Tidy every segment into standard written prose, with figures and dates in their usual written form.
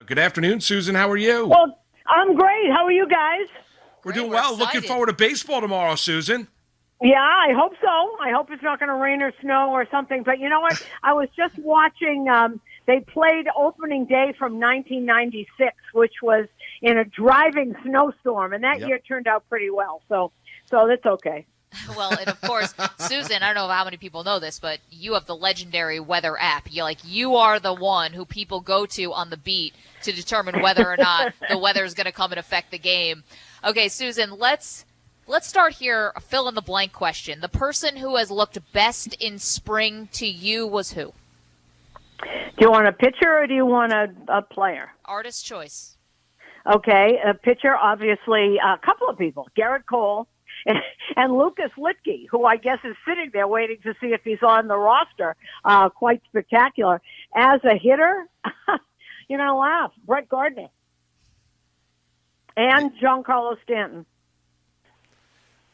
Good afternoon, Suzyn. How are you? Well, I'm great. How are you guys? We're doing well. Looking forward to baseball tomorrow, Suzyn. Yeah, I hope so. I hope it's not going to rain or snow or something. But you know what? I was just watching. They played opening day from 1996, which was in a driving snowstorm, and that year turned out pretty well. So that's okay. Well, and of course, Suzyn, I don't know how many people know this, but you have the legendary weather app. You are the one who people go to on the beat to determine whether or not the weather is going to come and affect the game. Okay, Suzyn, let's start here. A fill in the blank question. The person who has looked best in spring to you was who? Do you want a pitcher or do you want a player? Artist choice. Okay, a pitcher, obviously, a couple of people. Garrett Cole. And Lucas Litke, who I guess is sitting there waiting to see if he's on the roster, quite spectacular. As a hitter, you're going to laugh. Brett Gardner and Giancarlo Stanton.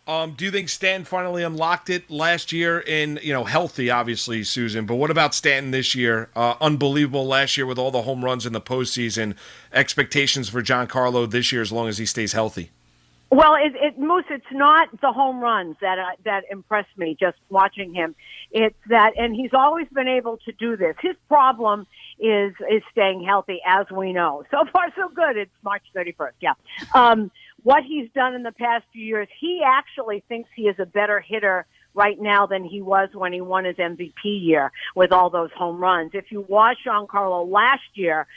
Do you think Stanton finally unlocked it last year in, healthy, obviously, Suzyn, but what about Stanton this year? Unbelievable last year with all the home runs in the postseason. Expectations for Giancarlo this year as long as he stays healthy. Well, Moose, it's not the home runs that impressed me just watching him. It's that, and he's always been able to do this. His problem is staying healthy, as we know. So far, so good. It's March 31st, yeah. What he's done in the past few years, he actually thinks he is a better hitter right now than he was when he won his MVP year with all those home runs. If you watch Giancarlo last year,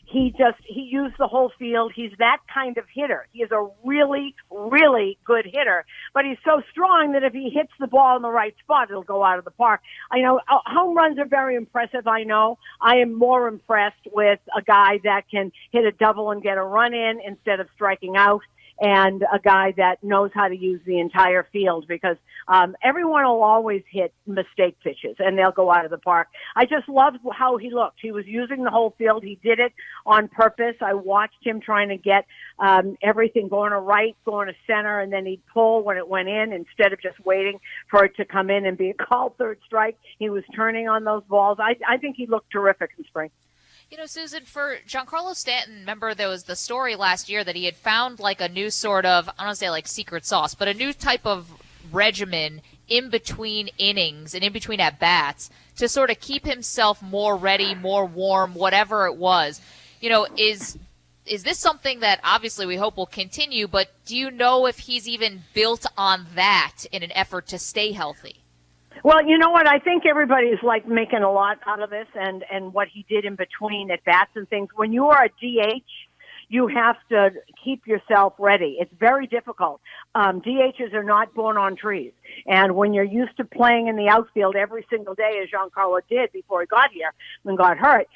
he used the whole field. He's that kind of hitter. He is a really, really good hitter, but he's so strong that if he hits the ball in the right spot, it'll go out of the park. I know home runs are very impressive. I know. I am more impressed with a guy that can hit a double and get a run in instead of striking out, and a guy that knows how to use the entire field, because everyone will always hit mistake pitches and they'll go out of the park. I just loved how he looked. He was using the whole field. He did it on purpose. I watched him trying to get everything going to right, going to center, and then he'd pull when it went in instead of just waiting for it to come in and be a called third strike. He was turning on those balls. I think he looked terrific in spring. Suzyn, for Giancarlo Stanton, remember there was the story last year that he had found like a new sort of, I don't want to say like secret sauce, but a new type of regimen in between innings and in between at-bats to sort of keep himself more ready, more warm, whatever it was. Is this something that obviously we hope will continue, but do you know if he's even built on that in an effort to stay healthy? Well, you know what? I think everybody's making a lot out of this and what he did in between at bats and things. When you are a DH, you have to keep yourself ready. It's very difficult. DHs are not born on trees. And when you're used to playing in the outfield every single day, as Giancarlo did before he got here and got hurt,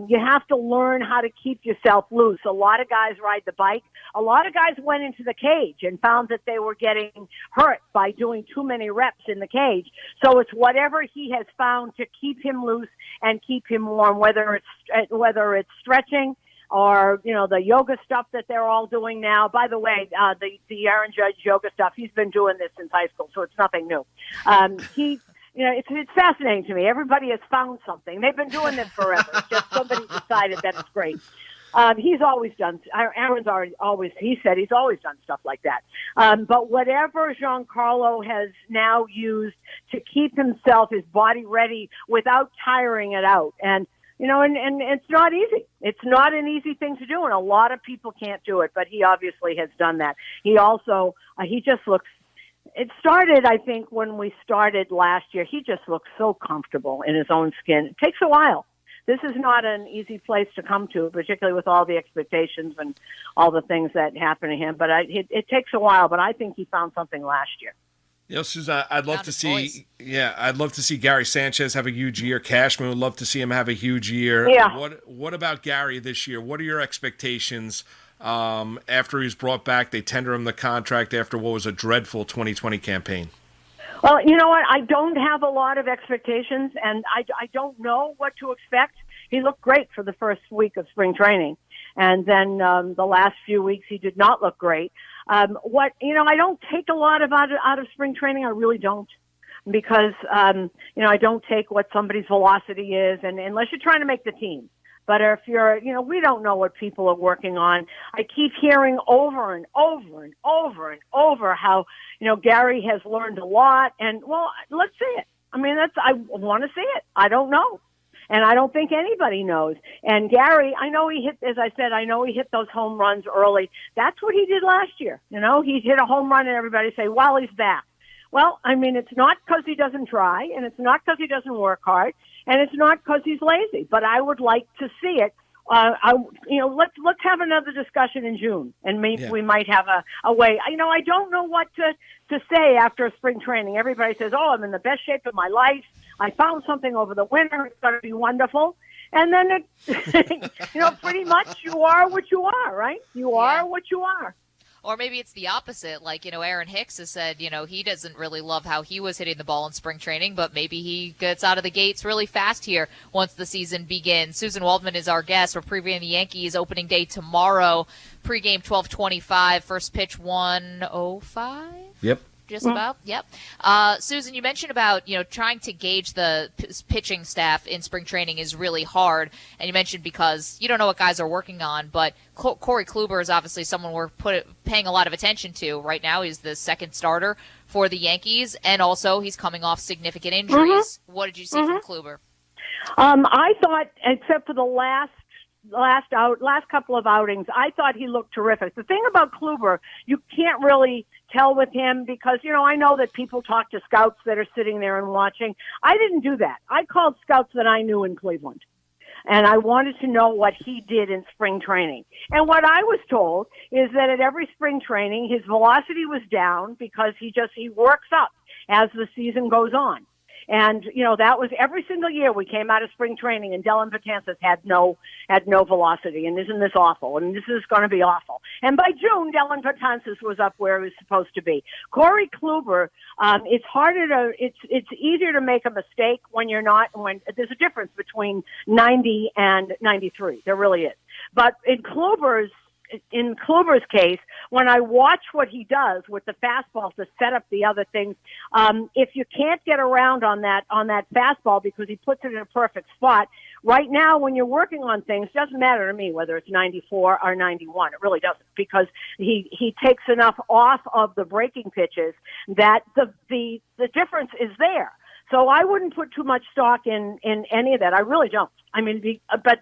you have to learn how to keep yourself loose. A lot of guys ride the bike. A lot of guys went into the cage and found that they were getting hurt by doing too many reps in the cage. So it's whatever he has found to keep him loose and keep him warm, whether it's stretching, or, the yoga stuff that they're all doing now. By the way, the Aaron Judge yoga stuff, he's been doing this since high school, so it's nothing new. It's fascinating to me. Everybody has found something. They've been doing this forever. It's just somebody decided that it's great. He's always done, he said he's always done stuff like that. But whatever Giancarlo has now used to keep himself, his body ready without tiring it out. And it's not easy. It's not an easy thing to do, and a lot of people can't do it, but he obviously has done that. He also, he just looks, it started, I think, when we started last year. He just looks so comfortable in his own skin. It takes a while. This is not an easy place to come to, particularly with all the expectations and all the things that happen to him, but it takes a while, but I think he found something last year. Suzyn, I'd love to see. Yeah, I'd love to see Gary Sanchez have a huge year. Cashman would love to see him have a huge year. Yeah. What about Gary this year? What are your expectations after he's brought back? They tender him the contract after what was a dreadful 2020 campaign. Well, you know what? I don't have a lot of expectations, and I don't know what to expect. He looked great for the first week of spring training, and then the last few weeks he did not look great. I don't take a lot out of spring training. I really don't, because I don't take what somebody's velocity is, and unless you're trying to make the team. But if you're, we don't know what people are working on. I keep hearing over and over and over and over how, Gary has learned a lot. And, well, let's see it. I mean, I want to see it. I don't know. And I don't think anybody knows. And Gary, I know he hit those home runs early. That's what he did last year. He hit a home run and everybody say, well, he's back. Well, I mean, it's not because he doesn't try, and it's not because he doesn't work hard, and it's not because he's lazy. But I would like to see it. Let's have another discussion in June, and maybe we might have a way. I don't know what to say after spring training. Everybody says, "Oh, I'm in the best shape of my life. I found something over the winter. It's going to be wonderful." And then pretty much you are what you are, right? You are what you are. Or maybe it's the opposite. Like, Aaron Hicks has said, he doesn't really love how he was hitting the ball in spring training, but maybe he gets out of the gates really fast here once the season begins. Suzyn Waldman is our guest. We're previewing the Yankees opening day tomorrow. Pregame 12:25, first pitch 1:05. Yep. Just about, yep. Suzyn, you mentioned about, trying to gauge the pitching staff in spring training is really hard. And you mentioned because you don't know what guys are working on, but Corey Kluber is obviously someone we're paying a lot of attention to. Right now, he's the second starter for the Yankees, and also he's coming off significant injuries. Mm-hmm. What did you see from Kluber? I thought, except for the last couple of outings, I thought he looked terrific. The thing about Kluber, you can't really tell with him because, I know that people talk to scouts that are sitting there and watching. I didn't do that. I called scouts that I knew in Cleveland, and I wanted to know what he did in spring training. And what I was told is that at every spring training, his velocity was down because he works up as the season goes on. And, that was every single year we came out of spring training and Dellin Betances had no velocity. And isn't this awful? And this is going to be awful. And by June, Dellin Betances was up where he was supposed to be. Corey Kluber, it's easier to make a mistake when there's a difference between 90 and 93. There really is. But in Kluber's case, when I watch what he does with the fastball to set up the other things, if you can't get around on that fastball because he puts it in a perfect spot, right now when you're working on things, it doesn't matter to me whether it's 94 or 91. It really doesn't, because he takes enough off of the breaking pitches that the difference is there. So I wouldn't put too much stock in any of that. I really don't. I mean, but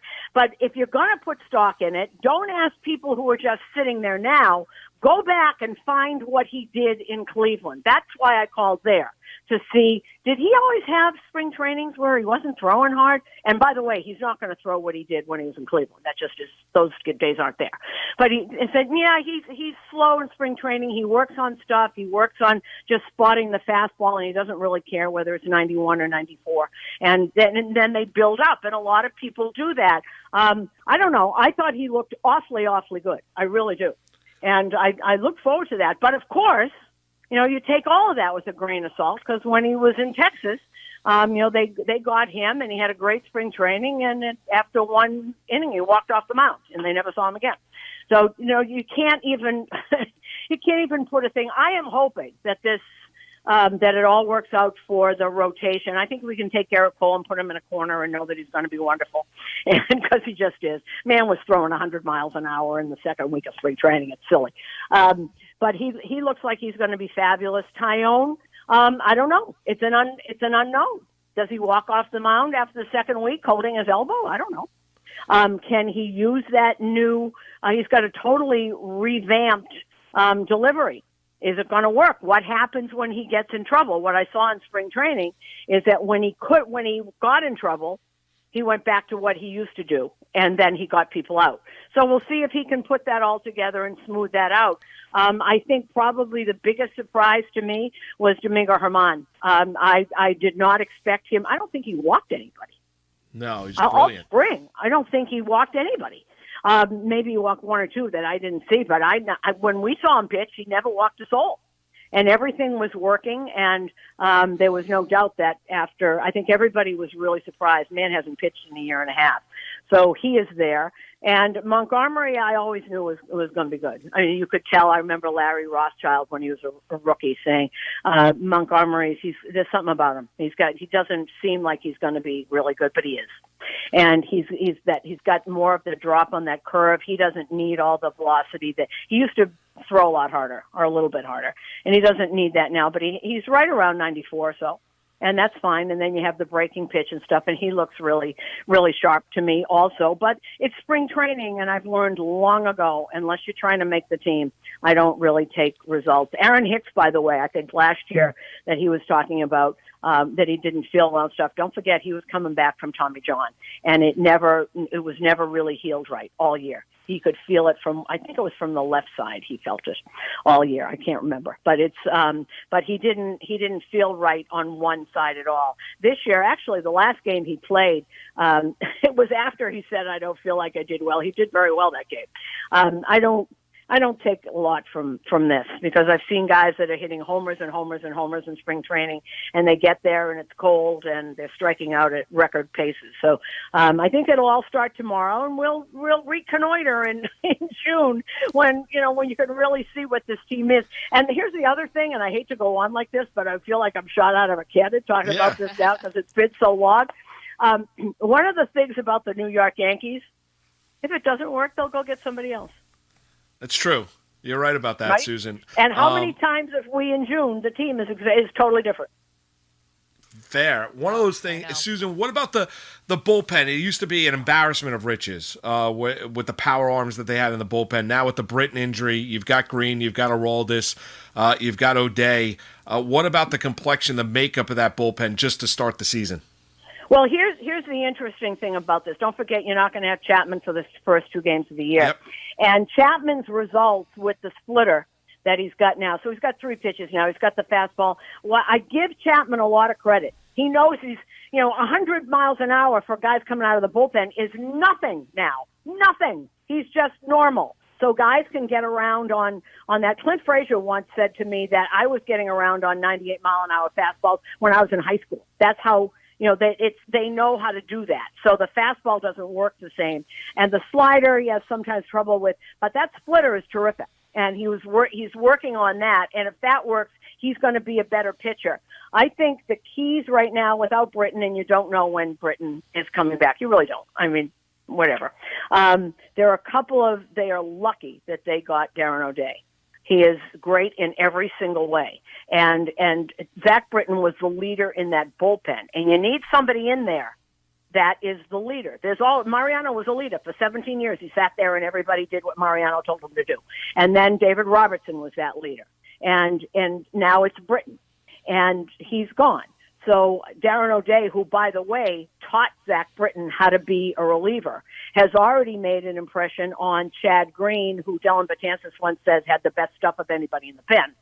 if you're going to put stock in it, don't ask people who are just sitting there now. Go back and find what he did in Cleveland. That's why I called there, to see, did he always have spring trainings where he wasn't throwing hard? And by the way, he's not going to throw what he did when he was in Cleveland. That just is, those days aren't there. But he said, he's slow in spring training. He works on stuff. He works on just spotting the fastball, and he doesn't really care whether it's 91 or 94. And then they build up, and a lot of people do that. I don't know. I thought he looked awfully, awfully good. I really do. And I look forward to that. But, of course, you take all of that with a grain of salt, because when he was in Texas, they got him, and he had a great spring training, and after one inning, he walked off the mound, and they never saw him again. So, you can't even put a thing. I am hoping that that it all works out for the rotation. I think we can take Garrett Cole and put him in a corner and know that he's going to be wonderful, and because he just is. Man was throwing 100 miles an hour in the second week of spring training. It's silly. But he looks like he's going to be fabulous. Tyone, I don't know. It's an unknown. Does he walk off the mound after the second week holding his elbow? I don't know. Can he use that new? He's got a totally revamped delivery. Is it going to work? What happens when he gets in trouble? What I saw in spring training is that when he got in trouble, he went back to what he used to do, and then he got people out. So we'll see if he can put that all together and smooth that out. I think probably the biggest surprise to me was Domingo Hermann. I did not expect him. I don't think he walked anybody. No, he's brilliant. All spring, I don't think he walked anybody. Maybe he walked one or two that I didn't see, but when we saw him pitch, he never walked a soul. And everything was working, and there was no doubt that I think everybody was really surprised. Man hasn't pitched in a year and a half. So he is there. And Montgomery, I always knew was going to be good. I mean, you could tell. I remember Larry Rothschild when he was a rookie saying, Montgomery's, there's something about him. He doesn't seem like he's going to be really good, but he is. And he's got more of the drop on that curve. He doesn't need all the velocity that he used to throw a lot harder or a little bit harder. And he doesn't need that now, but he's right around 94 or so. And that's fine. And then you have the breaking pitch and stuff, and he looks really, really sharp to me also. But it's spring training, and I've learned long ago, unless you're trying to make the team, I don't really take results. Aaron Hicks, by the way, I think last year that he was talking about that he didn't feel well and stuff. Don't forget, he was coming back from Tommy John, and it was never really healed right all year. He could feel it I think it was from the left side. He felt it all year. I can't remember, but but he didn't feel right on one side at all. This year, actually, the last game he played, it was after he said, "I don't feel like I did well." He did very well that game. I don't take a lot from this because I've seen guys that are hitting homers and homers and homers in spring training, and they get there and it's cold and they're striking out at record paces. So I think it'll all start tomorrow, and we'll reconnoiter in June when you can really see what this team is. And here's the other thing, and I hate to go on like this, but I feel like I'm shot out of a cannon talking about this now because it's been so long. One of the things about the New York Yankees, if it doesn't work, they'll go get somebody else. That's true. You're right about that, right? Suzyn. And how many times have we in June, the team is totally different. Fair. One of those things, Suzyn, what about the bullpen? It used to be an embarrassment of riches with the power arms that they had in the bullpen. Now with the Britton injury, you've got Green, you've got Aroldis, you've got O'Day. What about the complexion, the makeup of that bullpen just to start the season? Well, here's the interesting thing about this. Don't forget, you're not going to have Chapman for the first 2 games of the year. Yep. And Chapman's results with the splitter that he's got now. So he's got 3 pitches now. He's got the fastball. Well, I give Chapman a lot of credit. He knows he's, 100 miles an hour for guys coming out of the bullpen is nothing now. Nothing. He's just normal. So guys can get around on that. Clint Frazier once said to me that I was getting around on 98-mile-an-hour fastballs when I was in high school. That's how, they know how to do that. So the fastball doesn't work the same. And the slider he has sometimes trouble with, but that splitter is terrific. And he's working on that. And if that works, he's going to be a better pitcher. I think the keys right now without Britton, and you don't know when Britton is coming back. You really don't. I mean, whatever. There are they are lucky that they got Darren O'Day. He is great in every single way. And Zach Britton was the leader in that bullpen. And you need somebody in there that is the leader. Mariano was a leader for 17 years. He sat there and everybody did what Mariano told him to do. And then David Robertson was that leader. And now it's Britton. And he's gone. So Darren O'Day, who, by the way, taught Zach Britton how to be a reliever, has already made an impression on Chad Green, who Dylan Betances once says had the best stuff of anybody in the pen.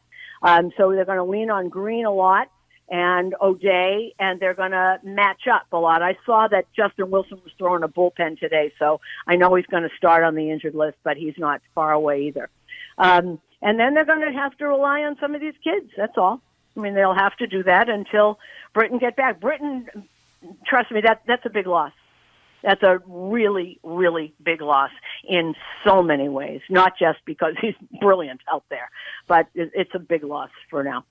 So they're going to lean on Green a lot and O'Day, and they're going to match up a lot. I saw that Justin Wilson was throwing a bullpen today, so I know he's going to start on the injured list, but he's not far away either. And then they're going to have to rely on some of these kids, that's all. I mean, they'll have to do that until Britton get back. Britton, trust me, that's a big loss. That's a really, really big loss in so many ways, not just because he's brilliant out there, but it's a big loss for now.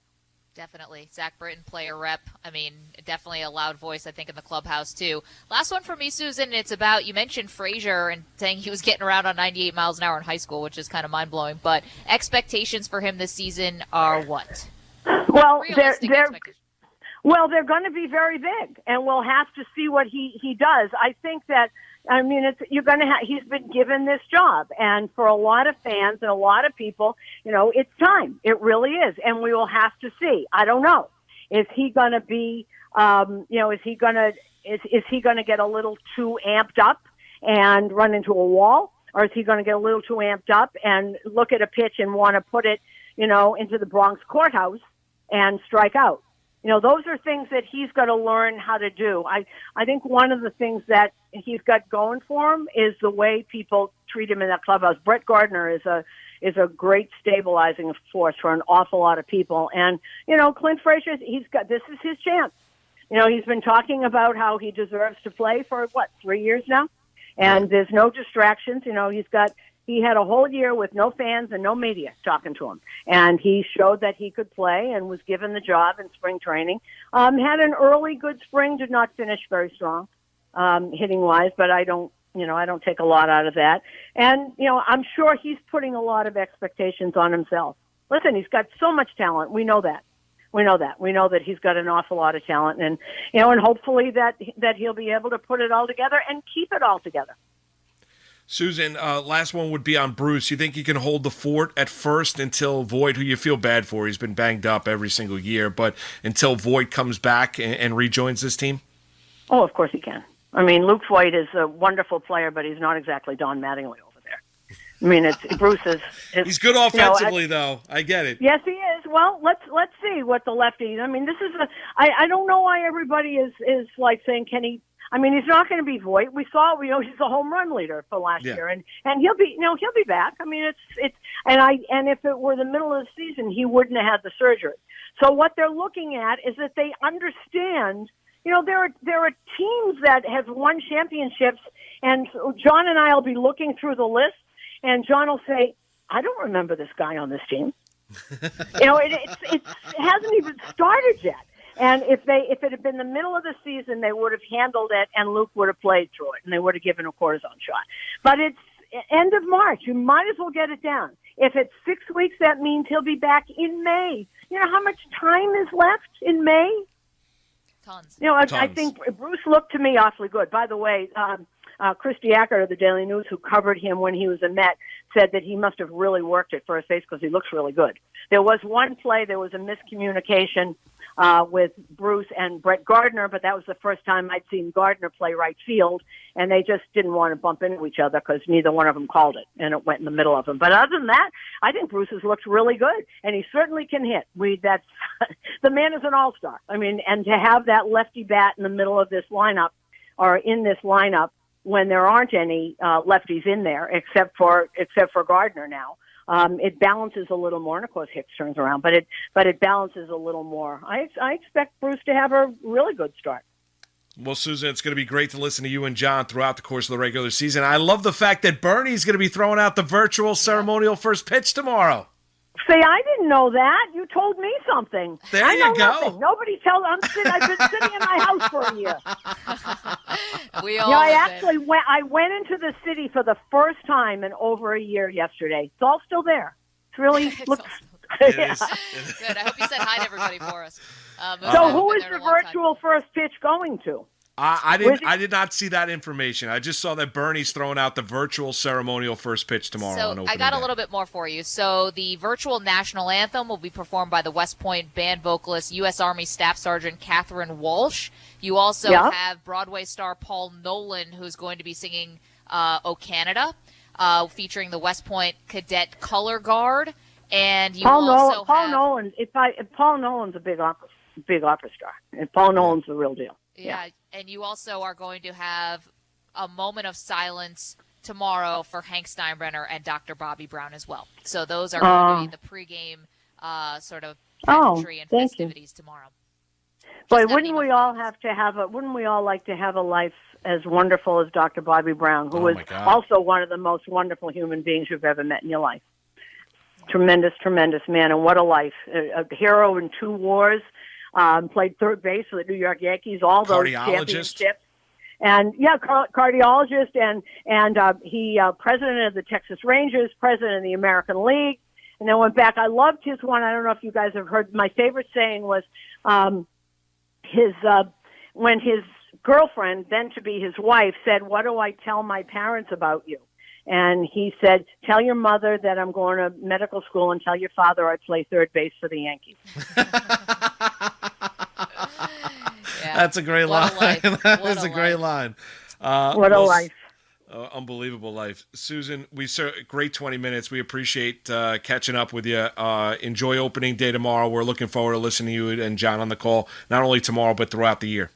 Definitely. Zach Britton, player rep. I mean, definitely a loud voice, I think, in the clubhouse, too. Last one for me, Suzyn. It's about, you mentioned Frazier and saying he was getting around on 98 miles an hour in high school, which is kind of mind-blowing. But expectations for him this season are what? Well, they're going to be very big, and we'll have to see what he does. I think that, he's been given this job, and for a lot of fans and a lot of people, it's time. It really is, and we will have to see. I don't know. Is he going to be, is he going to get a little too amped up and run into a wall, or is he going to get a little too amped up and look at a pitch and want to put it, into the Bronx courthouse and strike out? Those are things that he's got to learn how to do. I think one of the things that he's got going for him is the way people treat him in that clubhouse. Brett Gardner is a great stabilizing force for an awful lot of people. And, Clint Frazier, this is his chance. He's been talking about how he deserves to play for 3 years now. And there's no distractions. He had a whole year with no fans and no media talking to him. And he showed that he could play and was given the job in spring training. Had an early good spring, did not finish very strong, hitting-wise, but I don't take a lot out of that. And, I'm sure he's putting a lot of expectations on himself. Listen, he's got so much talent. We know that. We know that he's got an awful lot of talent, and and hopefully that he'll be able to put it all together and keep it all together. Suzyn, last one would be on Bruce. You think he can hold the fort at first until Voit, who you feel bad for, he's been banged up every single year, but until Voit comes back and rejoins this team? Oh, of course he can. I mean, Luke Voit is a wonderful player, but he's not exactly Don Mattingly over there. I mean, Bruce is he's good offensively, though. I get it. Yes, he is. Well, let's see what the lefties. I mean, this is I don't know why everybody is like saying, can he? I mean, he's not going to be Voit. We know he's the home run leader for last year, and he'll be back. I mean, and if it were the middle of the season, he wouldn't have had the surgery. So what they're looking at is that they understand. There are teams that have won championships, and John and I will be looking through the list, and John will say, "I don't remember this guy on this team." It hasn't even started yet. And if it had been the middle of the season, they would have handled it, and Luke would have played through it, and they would have given a cortisone shot. But it's end of March. You might as well get it down. If it's 6 weeks, that means he'll be back in May. You know how much time is left in May? Tons. I think Bruce looked to me awfully good. By the way, Christy Acker of the Daily News, who covered him when he was a Met, said that he must have really worked at first base because he looks really good. There was one play, there was a miscommunication with Bruce and Brett Gardner, but that was the first time I'd seen Gardner play right field, and they just didn't want to bump into each other because neither one of them called it, and it went in the middle of them. But other than that, I think Bruce has looked really good, and he certainly can hit. The man is an all-star. I mean, and to have that lefty bat in the middle of this lineup, or in this lineup, when there aren't any lefties in there except for Gardner now. It balances a little more, and of course Hicks turns around, but it balances a little more. I expect Bruce to have a really good start. Well, Suzyn, it's going to be great to listen to you and John throughout the course of the regular season. I love the fact that Bernie's going to be throwing out the virtual ceremonial first pitch tomorrow. See, I didn't know that. You told me something. There you go. Nothing. Nobody tells. I've been sitting in my house for a year. We all. I went into the city for the first time in over a year yesterday. It's all still there. It's really looks. Good. I hope you said hi to everybody for us. So, who is the virtual first pitch going to? I did not see that information. I just saw that Bernie's throwing out the virtual ceremonial first pitch tomorrow. So I got a little bit more for you. So the virtual national anthem will be performed by the West Point band vocalist, U.S. Army Staff Sergeant Catherine Walsh. You also have Broadway star Paul Nolan, who's going to be singing "O Canada," featuring the West Point Cadet Color Guard. And you Paul Nolan. Paul Nolan's a big opera star. And Paul Nolan's the real deal. Yeah, and you also are going to have a moment of silence tomorrow for Hank Steinbrenner and Dr. Bobby Brown as well. So those are going to be the pregame sort of pageantry and festivities tomorrow. But wouldn't we all like to have a life as wonderful as Dr. Bobby Brown, who was also one of the most wonderful human beings you've ever met in your life? Tremendous, tremendous man, and what a life! A hero in 2 wars. Played third base for the New York Yankees, all those championships. And cardiologist, and he president of the Texas Rangers, president of the American League, and then went back. I loved his one. I don't know if you guys have heard. My favorite saying was when his girlfriend, then to be his wife, said, "What do I tell my parents about you?" And he said, "Tell your mother that I'm going to medical school, and tell your father I play third base for the Yankees." That's a great line. That is a great line. What a life. Unbelievable life. Suzyn, great 20 minutes. We appreciate catching up with you. Enjoy opening day tomorrow. We're looking forward to listening to you and John on the call, not only tomorrow, but throughout the year.